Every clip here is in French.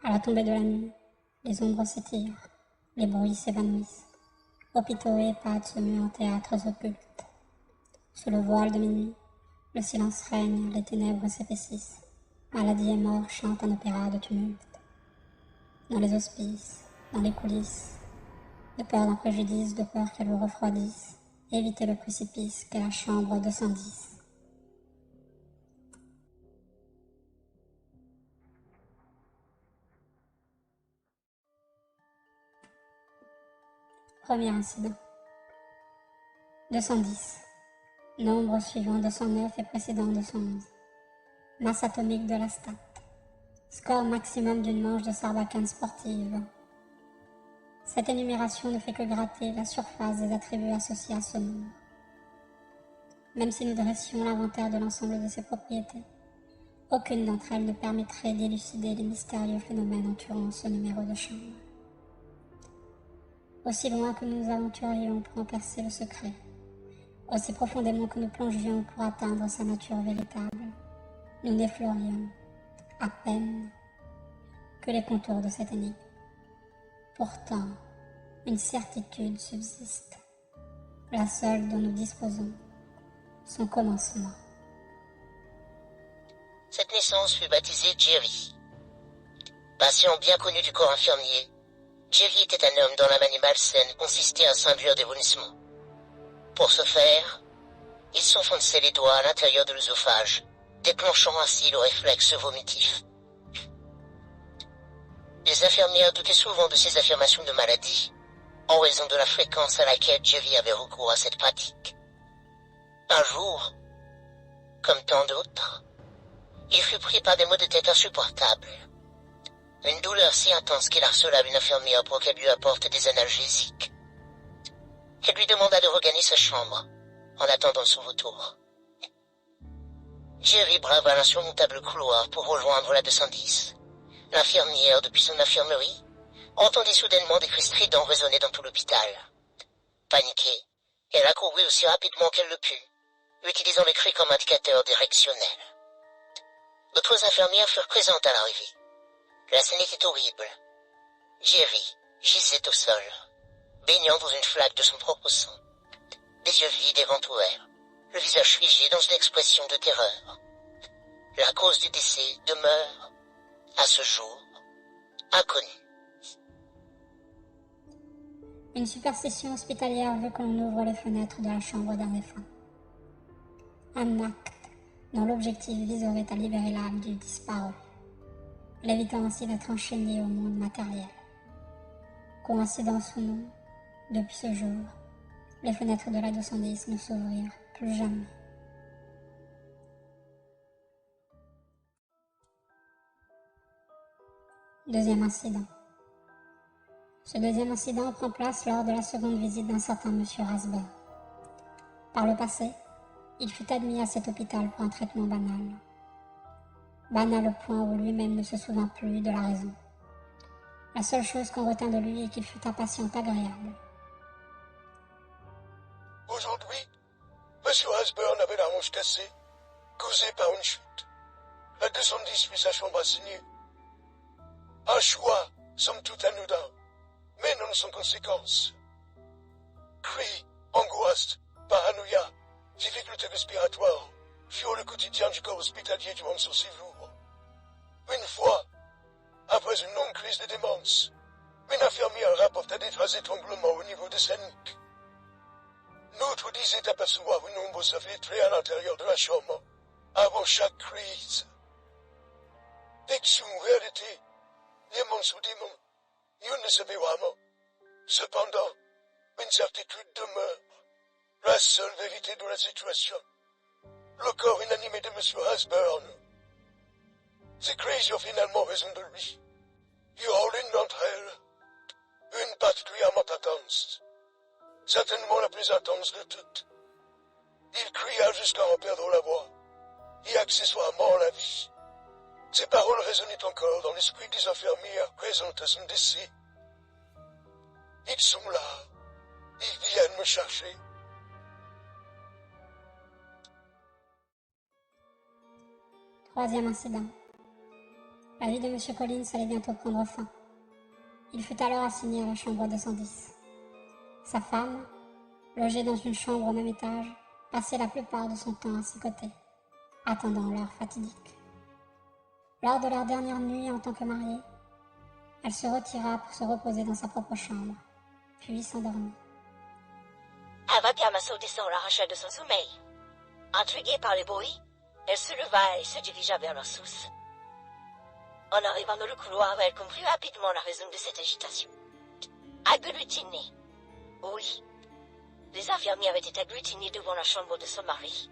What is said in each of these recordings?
À la tombée de la nuit, les ombres s'étirent, les bruits s'évanouissent. Hôpitaux et EHPAD se muent en théâtres occultes. Sous le voile de minuit, le silence règne, les ténèbres s'épaississent. Maladie et mort chantent un opéra de tumulte. Dans les hospices, dans les coulisses, de peur d'un préjudice, de peur qu'elle vous refroidisse, évitez le précipice qu'est la chambre 210. Premier incident. 210. Nombre suivant 209 et précédent 211. Masse atomique de la stat. Score maximum d'une manche de sarbacane sportive. Cette énumération ne fait que gratter la surface des attributs associés à ce nombre. Même si nous dressions l'inventaire de l'ensemble de ses propriétés, aucune d'entre elles ne permettrait d'élucider les mystérieux phénomènes entourant ce numéro de chambre. Aussi loin que nous nous aventurions pour en percer le secret, aussi profondément que nous plongions pour atteindre sa nature véritable, nous n'effleurions, à peine, que les contours de cette énigme. Pourtant, une certitude subsiste, la seule dont nous disposons, son commencement. Cette naissance fut baptisée Jerry. Patient bien connu du corps infirmier, Jerry était un homme dont la manie malsaine consistait à s'imbuire des vomissements. Pour ce faire, il s'enfonçait les doigts à l'intérieur de l'œsophage, déclenchant ainsi le réflexe vomitif. Les infirmières doutaient souvent de ces affirmations de maladie, en raison de la fréquence à laquelle Jerry avait recours à cette pratique. Un jour, comme tant d'autres, il fut pris par des maux de tête insupportables. Une douleur si intense qu'il harcela une infirmière pour qu'elle lui apporte des analgésiques. Elle lui demanda de regagner sa chambre, en attendant son retour. Jerry brava l'insurmontable couloir pour rejoindre la 210. L'infirmière, depuis son infirmerie, entendit soudainement des cris stridents résonner dans tout l'hôpital. Paniquée, elle accourut aussi rapidement qu'elle le put, utilisant les cris comme indicateur directionnel. D'autres infirmières furent présentes à l'arrivée. La scène était horrible. Jerry gisait au sol, baignant dans une flaque de son propre sang, les yeux vides et ventouverts, le visage figé dans une expression de terreur. La cause du décès demeure, à ce jour, inconnue. Une superstition hospitalière veut que l'on ouvre les fenêtres de la chambre d'un défunt. Un acte dont l'objectif viserait à libérer l'âme du disparu, l'évitant ainsi d'être enchaîné au monde matériel. Coïncidence ou non, depuis ce jour, les fenêtres de la 210 ne s'ouvrirent plus jamais. Deuxième incident. Ce deuxième incident prend place lors de la seconde visite d'un certain monsieur Rasberg. Par le passé, il fut admis à cet hôpital pour un traitement banal. Banal au point où lui-même ne se souvint plus de la raison. La seule chose qu'on retint de lui est qu'il fut un patient agréable. Aujourd'hui, M. Rasberg avait la hanche cassée, causée par une chute. La 210 puis sa chambre assignée. Un choix, somme toute anodin, mais non sans conséquence. Cris, angoisse, paranoïa, difficultés respiratoires furent le quotidien du corps hospitalier durant son séjour. Une fois, après une longue crise de démence, une infirmière rapporta des traces d'étranglement au niveau de sa nuque. L'autre disait apercevoir une ombre s'infiltrer à l'intérieur de la chambre avant chaque crise. Fiction ou réalité, démence ou démon, nul ne savait vraiment. Cependant, une certitude demeure, la seule vérité de la situation. Le corps inanimé de M. Rasberg. Ces crises eurent finalement raison de lui. Il y aura l'une d'entre elles, une particulièrement intense, certainement la plus intense de toutes. Il cria jusqu'à en perdre la voix, et accessoirement la vie. Ces paroles résonnaient encore dans l'esprit des infirmières présentes à son décès. Ils sont là, ils viennent me chercher. Troisième incident. La vie de M. Collins allait bientôt prendre fin. Il fut alors assigné à la chambre 210. Sa femme, logée dans une chambre au même étage, passait la plupart de son temps à ses côtés, attendant l'heure fatidique. Lors de leur dernière nuit en tant que mariés, elle se retira pour se reposer dans sa propre chambre, puis s'endormit. Avakamaso descend l'arracha de son sommeil. Intriguée par les bruits, elle se leva et se dirigea vers leur source. En arrivant dans le couloir, elle comprit rapidement la raison de cette agitation. Agglutinées. Oui. Les infirmiers avaient été agglutinées devant la chambre de son mari.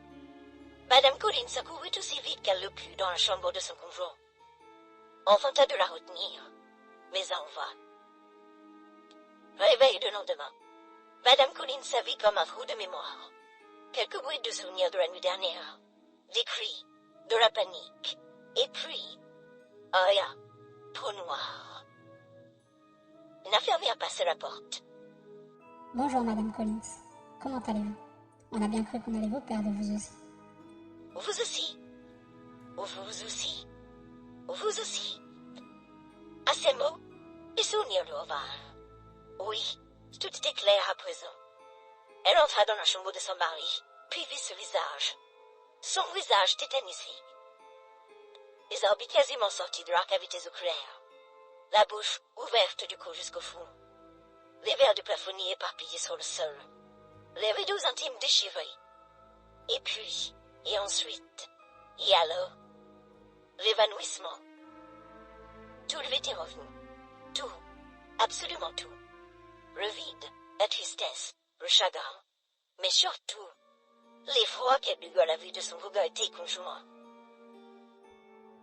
Madame Collins accourut aussi vite qu'elle le put dans la chambre de son conjoint. On tenta de la retenir, mais en vain. Réveil le lendemain. Madame Collins savait comme un trou de mémoire. Quelques bruits de souvenirs de la nuit dernière. Des cris, de la panique. Et puis, rien, trop noir. Une infirmière passait la porte. Bonjour, Madame Collins. Comment allez-vous? On a bien cru qu'on allait vous perdre, vous aussi. Vous aussi. Vous aussi. Vous aussi. À ces mots, les souvenirs lui revinrent. Oui, tout était clair à présent. Elle entra dans la chambre de son mari, puis vit ce visage. Son visage tétanisé. Les orbites quasiment sortis de leurs cavités oculaires. La bouche ouverte du cou jusqu'au fond. Les verres de plafonnier éparpillés sur le sol. Les rideaux intimes déchirés. Et puis, et ensuite, et alors, l'évanouissement. Tout lui était revenu. Tout, absolument tout. Le vide, la tristesse, le chagrin. Mais surtout, l'effroi qu'elle eut à la vue de son regretté conjoint.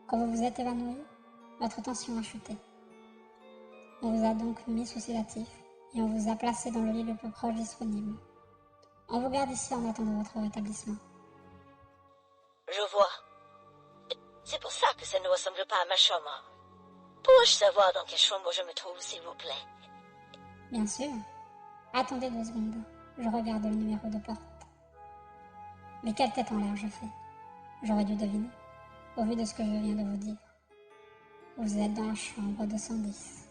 Quand vous vous êtes évanoui, votre tension a chuté. On vous a donc mis sous sédatif et on vous a placé dans le lit le plus proche disponible. On vous garde ici en attendant votre rétablissement. Je vois. C'est pour ça que ça ne ressemble pas à ma chambre. Pourrais-je savoir dans quelle chambre je me trouve, s'il vous plaît? Bien sûr. Attendez 2 secondes. Je regarde le numéro de porte. Mais quelle tête en l'air je fais. J'aurais dû deviner, au vu de ce que je viens de vous dire. Vous êtes dans la chambre 210.